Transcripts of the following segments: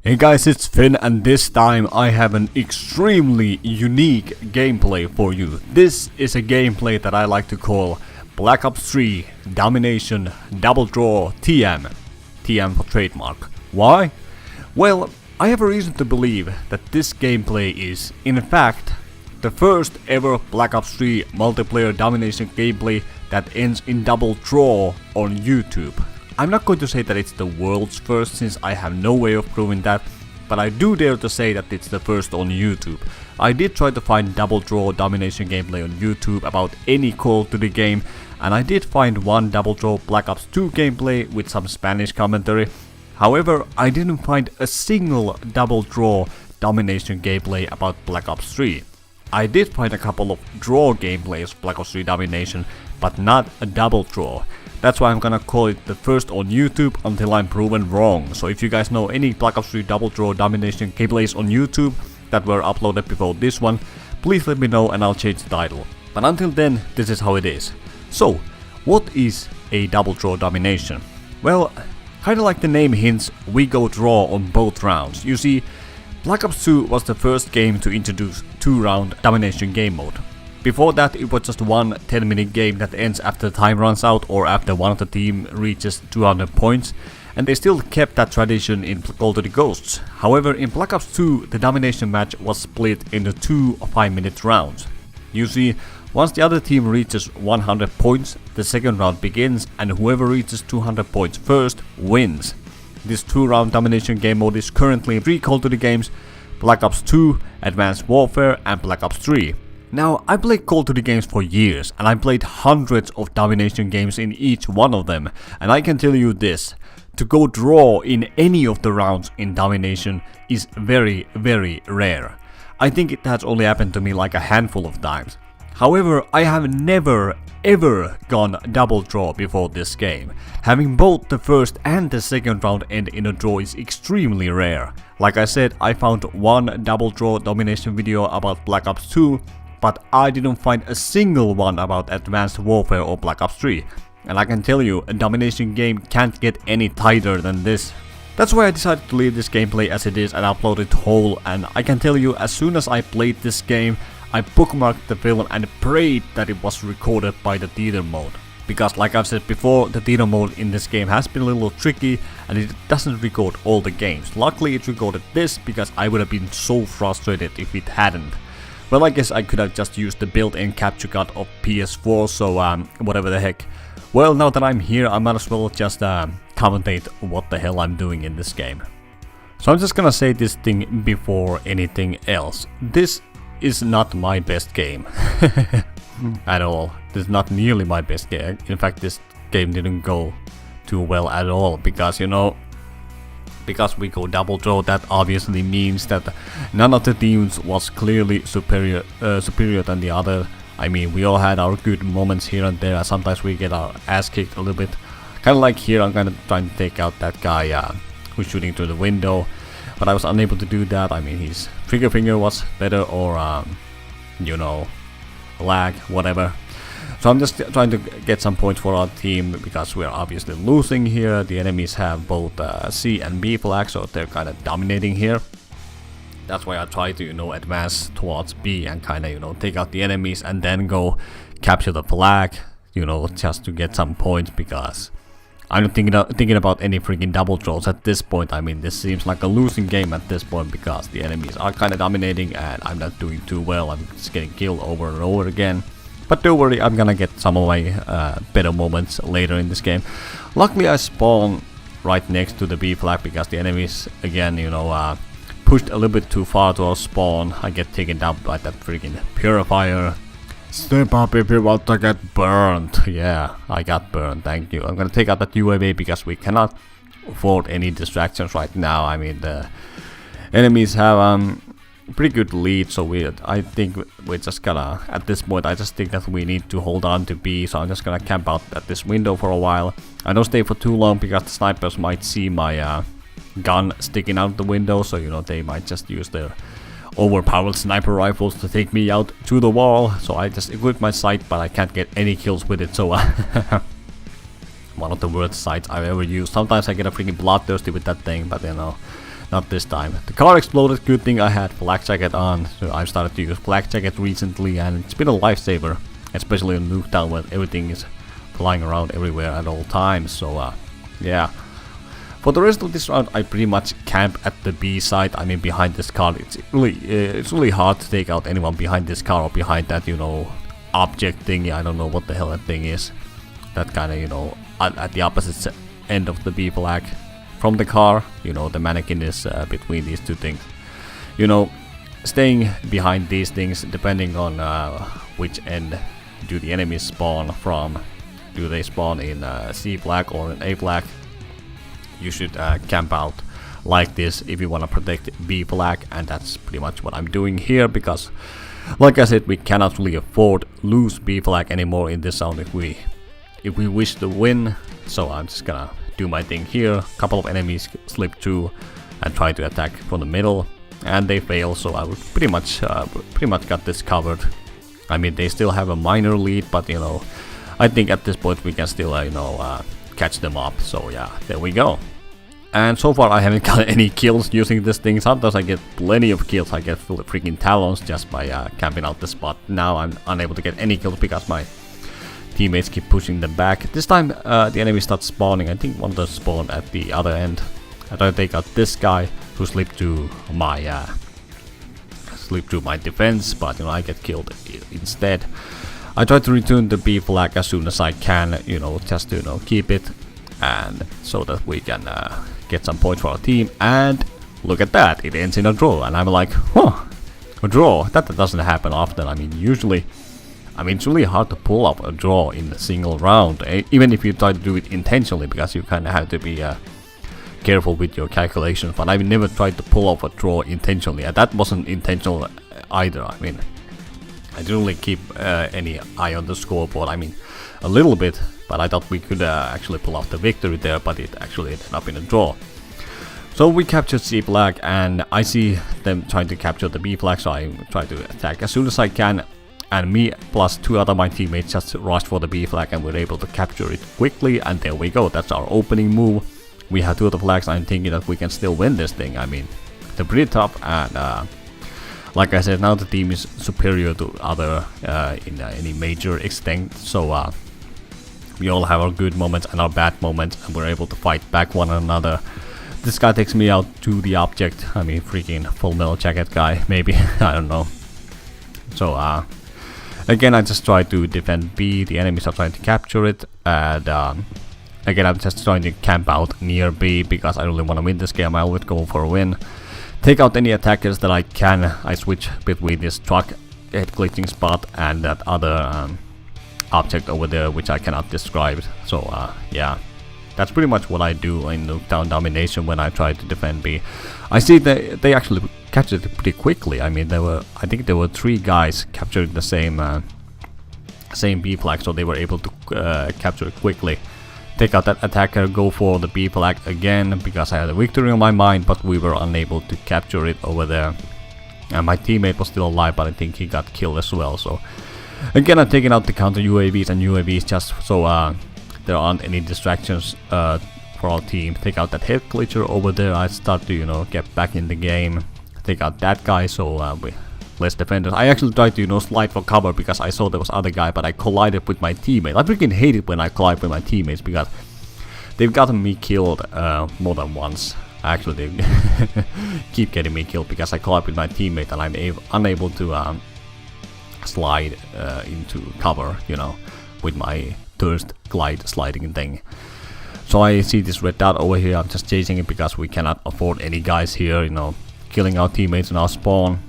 Hey guys, it's Finn, and this time I have an extremely unique gameplay for you. This is a gameplay that I like to call Black Ops 3 Domination Double Draw TM. TM for trademark. Why? Well, I have a reason to believe that this gameplay is, in fact, the first ever Black Ops 3 multiplayer domination gameplay that ends in double draw on YouTube. I'm not going to say that it's the world's first, since I have no way of proving that, but I do dare to say that it's the first on YouTube. I did try to find double draw domination gameplay on YouTube about any Call to the game, and I did find one double draw Black Ops 2 gameplay with some Spanish commentary. However, I didn't find a single double draw domination gameplay about Black Ops 3. I did find a couple of draw gameplays of Black Ops 3 domination, but not a double draw. That's why I'm gonna call it the first on YouTube until I'm proven wrong. So if you guys know any Black Ops 3 double draw domination gameplays on YouTube that were uploaded before this one, please let me know and I'll change the title. But until then, this is how it is. So, what is a double draw domination? Well, kinda like the name hints, we go draw on both rounds. You see, Black Ops 2 was the first game to introduce 2-round domination game mode. Before that, it was just one 10-minute game that ends after time runs out or after one of the team reaches 200 points, and they still kept that tradition in Call to the Ghosts. However, in Black Ops 2, the domination match was split into 2 5-minute rounds. You see, once the other team reaches 100 points, the second round begins, and whoever reaches 200 points first wins. This 2-round domination game mode is currently in 3 Call to the games: Black Ops 2, Advanced Warfare, and Black Ops 3. Now, I played Call to the games for years, and I played hundreds of domination games in each one of them, and I can tell you this: to go draw in any of the rounds in domination is very, very rare. I think it has only happened to me like a handful of times. However, I have never ever gone double draw before this game. Having both the first and the second round end in a draw is extremely rare. Like I said, I found one double draw domination video about Black Ops 2, but I didn't find a single one about Advanced Warfare or Black Ops 3. And I can tell you, a domination game can't get any tighter than this. That's why I decided to leave this gameplay as it is and upload it whole, and I can tell you, as soon as I played this game, I bookmarked the film and prayed that it was recorded by the theater mode. Because like I've said before, the theater mode in this game has been a little tricky and it doesn't record all the games. Luckily it recorded this, because I would have been so frustrated if it hadn't. Well, I guess I could have just used the built-in capture card of PS4, so whatever the heck. Well, now that I'm here, I might as well just commentate what the hell I'm doing in this game. So I'm just gonna say this thing before anything else. This is not my best game. At all. This is not nearly my best game. In fact, this game didn't go too well at all, because, you know, because we go double draw, that obviously means that none of the teams was clearly superior than the other. I mean, we all had our good moments here and there. Sometimes we get our ass kicked a little bit. Kind of like here, I'm kind of trying to take out that guy who's shooting through the window, but I was unable to do that. I mean, his trigger finger was better, or you know, lag, whatever. So I'm just trying to get some points for our team, because we're obviously losing here. The enemies have both C and B flags, so they're kind of dominating here. That's why I try to, you know, advance towards B and kind of, you know, take out the enemies and then go capture the flag, you know, just to get some points, because I'm not thinking about any freaking double draws at this point. I mean, this seems like a losing game at this point, because the enemies are kind of dominating and I'm not doing too well. I'm just getting killed over and over again. But don't worry, I'm gonna get some of my better moments later in this game. Luckily, I spawn right next to the B flag, because the enemies, again, you know, pushed a little bit too far to our spawn. I get taken down by that freaking purifier. Step up if you want to get burned. Yeah, I got burned, thank you. I'm gonna take out that UAV, because we cannot afford any distractions right now. I mean, the enemies have pretty good lead, so I think we're just gonna, at this point, I just think that we need to hold on to B, so I'm just gonna camp out at this window for a while. I don't stay for too long, because the snipers might see my gun sticking out the window, so, you know, they might just use their overpowered sniper rifles to take me out to the wall. So I just equip my sight, but I can't get any kills with it, so one of the worst sights I've ever used. Sometimes I get a freaking bloodthirsty with that thing, but, you know, Not this time. The car exploded, good thing I had flak jacket on, so I've started to use flak jacket recently, and it's been a lifesaver, especially in Nuketown when everything is flying around everywhere at all times, so yeah. For the rest of this round, I pretty much camp at the B side, I mean behind this car. It's really hard to take out anyone behind this car or behind that, you know, object thingy. I don't know what the hell that thing is. That kind of, you know, at the opposite end of the B flag from the car, you know, the mannequin is between these two things. You know, staying behind these things, depending on which end do the enemies spawn from. Do they spawn in C flag or in A flag? You should camp out like this if you want to protect B flag, and that's pretty much what I'm doing here, because like I said, we cannot really afford lose B flag anymore in this round if we wish to win. So I'm just gonna do my thing here. A couple of enemies slip through and try to attack from the middle, and they fail, so I would pretty much got this covered. I mean, they still have a minor lead, but you know, I think at this point we can still you know, catch them up. So yeah, there we go. And so far I haven't got any kills using this thing. Sometimes I get plenty of kills. I get freaking talons just by camping out the spot. Now I'm unable to get any kills because my teammates keep pushing them back. This time the enemy starts spawning. I think one of them spawned at the other end. I try to take out this guy who slipped through my defense, but you know, I get killed instead. I try to return the B flag as soon as I can, you know, just to, you know, keep it, and so that we can get some points for our team. And look at that, it ends in a draw, and I'm like, huh, a draw? That doesn't happen often. I mean, usually, it's really hard to pull up a draw in a single round, even if you try to do it intentionally, because you kind of have to be careful with your calculations. But I've never tried to pull off a draw intentionally, and that wasn't intentional either. I mean, I didn't really keep any eye on the scoreboard. I mean, a little bit, but I thought we could actually pull off the victory there, but it actually ended up in a draw. So we captured C flag, and I see them trying to capture the B flag, so I try to attack as soon as I can. And me plus two other my teammates just rushed for the B flag, and we're able to capture it quickly, and there we go. That's our opening move. We have two of the flags. I'm thinking that we can still win this thing. I mean, they're pretty tough, and like I said, now the team is superior to other in any major extent, so we all have our good moments and our bad moments, and we're able to fight back one another. This guy takes me out to the object. I mean, freaking full metal jacket guy, maybe. I don't know. So again, I just try to defend B. The enemies are trying to capture it, and again, I'm just trying to camp out near B because I really want to win this game. I always go for a win. Take out any attackers that I can. I switch between this truck head glitching spot and that other object over there, which I cannot describe. So yeah, that's pretty much what I do in Nuketown Domination when I try to defend B. I see they actually captured it pretty quickly. I mean, I think there were 3 guys capturing the same B flag, so they were able to capture it quickly. Take out that attacker, go for the B flag again, because I had a victory on my mind, but we were unable to capture it over there. And my teammate was still alive, but I think he got killed as well. So again, I'm taking out the counter UAVs and UAVs just so there aren't any distractions for our team. Take out that head glitcher over there. I start to, you know, get back in the game. Take out that guy, so we less defenders. I actually tried to, you know, slide for cover because I saw there was other guy, but I collided with my teammate. I freaking hate it when I collide with my teammates because they've gotten me killed more than once. Actually, they keep getting me killed because I collide with my teammate and I'm unable to slide into cover, you know, with my thirst glide sliding thing. So I see this red dot over here. I'm just chasing it because we cannot afford any guys here, you know, killing our teammates in our spawn.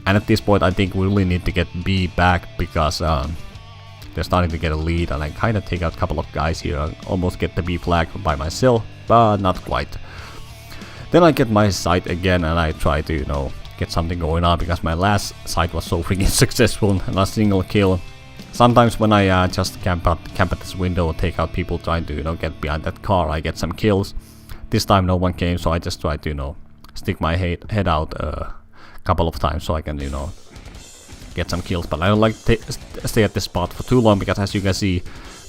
And at this point, I think we really need to get B back because they're starting to get a lead, and I kind of take out a couple of guys here. I almost get the B flag by myself, but not quite. Then I get my sight again, and I try to, you know, get something going on because my last sight was so freaking successful, and a single kill. Sometimes when I just camp at this window, take out people trying to, you know, get behind that car, I get some kills. This time no one came, so I just try to, you know, stick my head out couple of times so I can, you know, get some kills. But I don't like to stay at this spot for too long because, as you can see,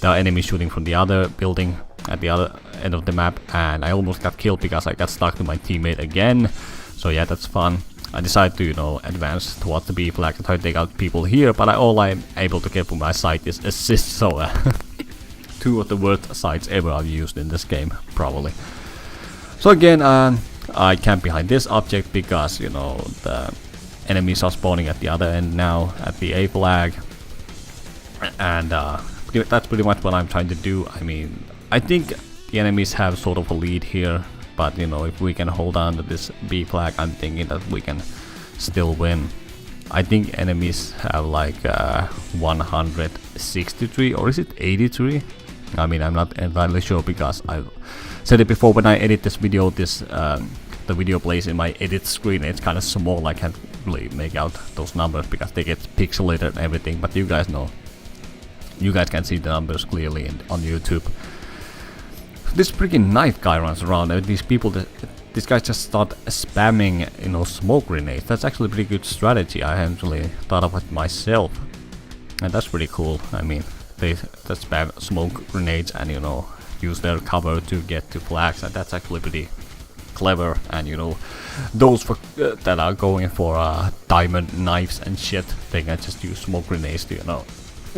There are enemies shooting from the other building at the other end of the map, and I almost got killed because I got stuck to my teammate again. So yeah, that's fun. I decided to, you know, advance towards the B flag and try to take out people here, but all I'm able to get from my sight is assist, so 2 of the worst sights ever I've used in this game, probably. So again, I camp behind this object because, you know, the enemies are spawning at the other end now, at the A flag. And that's pretty much what I'm trying to do. I mean, I think the enemies have sort of a lead here, but you know, if we can hold on to this B flag, I'm thinking that we can still win. I think enemies have like 163, or is it 83? I mean, I'm not entirely sure because I've said it before. When I edit this video, the video plays in my edit screen. It's kind of small. I can't really make out those numbers because they get pixelated and everything. But you guys know. You guys can see the numbers clearly on YouTube. This freaking knife guy runs around, and these people, this guy just start spamming, you know, smoke grenades. That's actually a pretty good strategy. I haven't really thought of it myself, and that's pretty cool. I mean, they spam smoke grenades and, you know, use their cover to get to flags, and that's actually pretty clever. And you know, those that are going for diamond knives and shit, they can just use smoke grenades to, you know,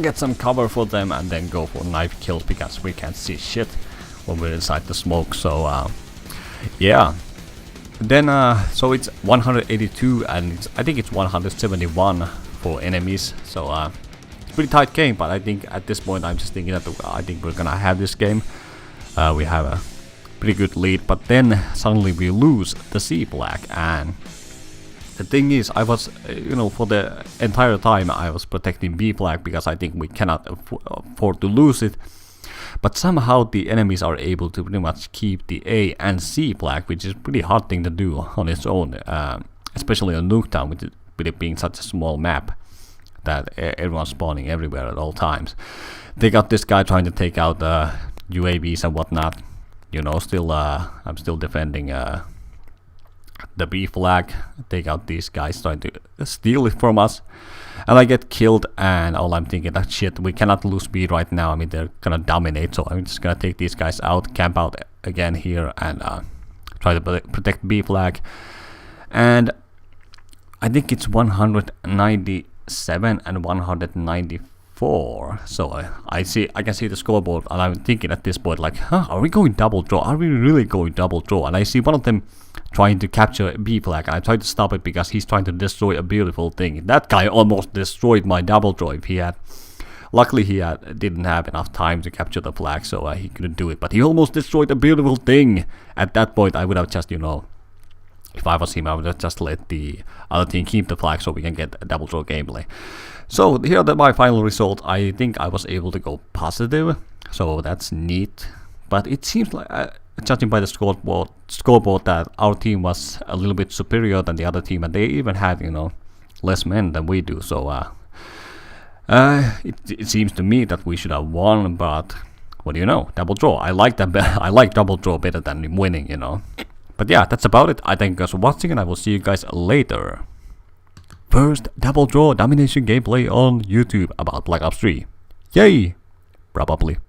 get some cover for them and then go for knife kills because we can't see shit when we're inside the smoke. So yeah, then so it's 182 and I think it's 171 for enemies, so it's pretty tight game. But I think at this point I'm just thinking that I think we're gonna have this game. We have a pretty good lead, but then suddenly we lose the C flag. And the thing is, I was, you know, for the entire time I was protecting B flag because I think we cannot afford to lose it. But somehow the enemies are able to pretty much keep the A and C flag, which is a pretty hard thing to do on its own, especially on Nuketown, with it being such a small map that everyone's spawning everywhere at all times. They got this guy trying to take out UAVs and whatnot. You know, still I'm still defending the B flag, take out these guys trying to steal it from us, and I get killed. And all I'm thinking that shit, we cannot lose B right now. I mean, they're gonna dominate, so I'm just gonna take these guys out, camp out again here, and try to protect B flag. And I think it's 197 and 194. So I can see the scoreboard, and I'm thinking at this point, like, huh, are we going double draw? Are we really going double draw? And I see one of them trying to capture a B flag, and I tried to stop it because he's trying to destroy a beautiful thing. That guy almost destroyed my double draw. If he had, luckily he didn't have enough time to capture the flag, so he couldn't do it. But he almost destroyed a beautiful thing. At that point, I would have just, you know, if I was him, I would have just let the other team keep the flag so we can get a double draw gameplay. So here are my final result. I think I was able to go positive, so that's neat. But it seems like, judging by the scoreboard, that our team was a little bit superior than the other team, and they even had, you know, less men than we do. So it seems to me that we should have won. But what do you know? Double draw. I like that. I like double draw better than winning, you know. But yeah, that's about it. I thank you guys for watching, and I will see you guys later. First double draw domination gameplay on YouTube about Black Ops 3. Yay! Probably.